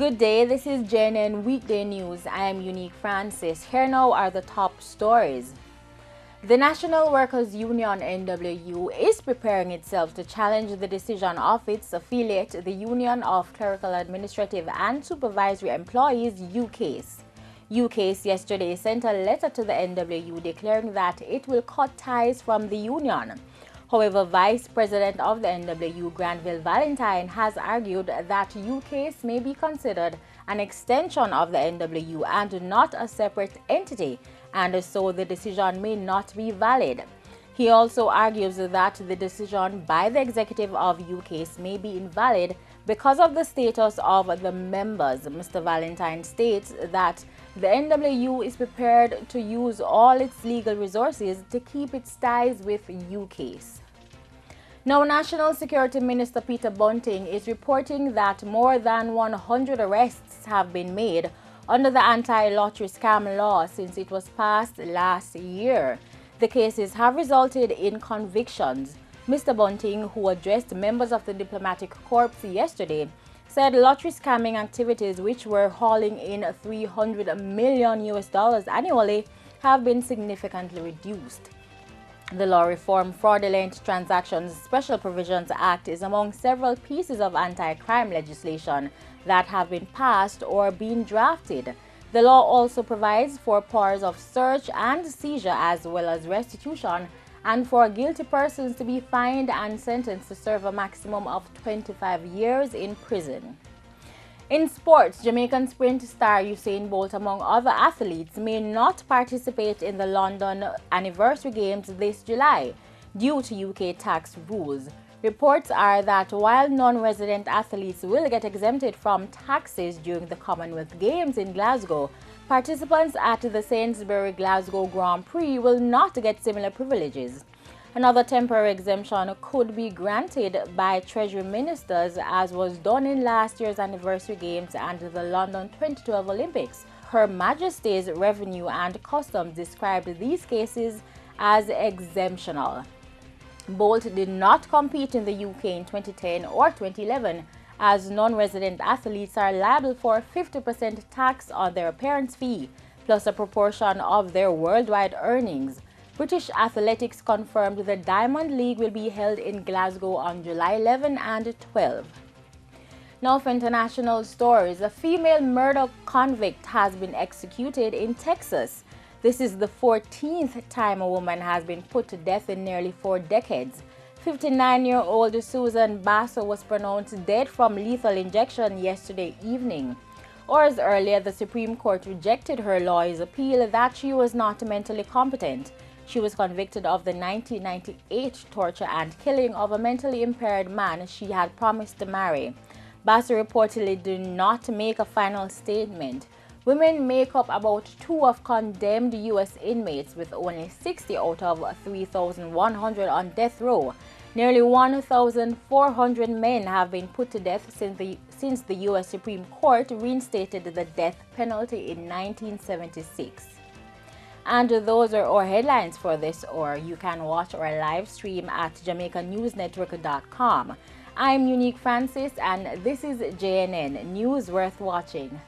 Good day, this is JNN Weekday News. I am Unique Francis. Here now are the top stories. The National Workers Union NWU is preparing itself to challenge the decision of its affiliate, the Union of Clerical Administrative and Supervisory Employees, UCASE. UCASE yesterday sent a letter to the NWU declaring that it will cut ties from the union. However, Vice President of the NWU, Granville Valentine, has argued that UCASE may be considered an extension of the NWU and not a separate entity, and so the decision may not be valid. He also argues that the decision by the executive of UCASE may be invalid because of the status of the members. Mr. Valentine states that the NWU is prepared to use all its legal resources to keep its ties with UCASE. Now, National Security Minister Peter Bunting is reporting that more than 100 arrests have been made under the anti-lottery scam law since it was passed last year. The cases have resulted in convictions. Mr. Bunting, who addressed members of the diplomatic corps yesterday, said lottery scamming activities, which were hauling in $300 million annually, have been significantly reduced. The Law Reform Fraudulent Transactions Special Provisions Act is among several pieces of anti-crime legislation that have been passed or been drafted. The law also provides for powers of search and seizure as well as restitution, and for guilty persons to be fined and sentenced to serve a maximum of 25 years in prison. In sports, Jamaican sprint star Usain Bolt, among other athletes, may not participate in the London Anniversary Games this July due to UK tax rules. Reports are that while non-resident athletes will get exempted from taxes during the Commonwealth Games in Glasgow, participants at the Sainsbury Glasgow Grand Prix will not get similar privileges. Another temporary exemption could be granted by Treasury ministers, as was done in last year's Anniversary Games and the London 2012 Olympics. Her Majesty's Revenue and Customs described these cases as exemptional. Bolt did not compete in the UK in 2010 or 2011, as non-resident athletes are liable for 50% tax on their appearance fee, plus a proportion of their worldwide earnings. British Athletics confirmed the Diamond League will be held in Glasgow on July 11 and 12. Now for international stories, a female murder convict has been executed in Texas. This is the 14th time a woman has been put to death in nearly 4 decades. 59-year-old Susan Basso was pronounced dead from lethal injection yesterday evening. Hours earlier, the Supreme Court rejected her lawyer's appeal that she was not mentally competent. She was convicted of the 1998 torture and killing of a mentally impaired man she had promised to marry. Basso reportedly did not make a final statement. Women make up about 2 of condemned U.S. inmates, with only 60 out of 3,100 on death row. Nearly 1,400 men have been put to death since the U.S. Supreme Court reinstated the death penalty in 1976. And those are our headlines for this hour. You can watch our live stream at JamaicaNewsNetwork.com. I'm Unique Francis, and this is JNN News Worth Watching.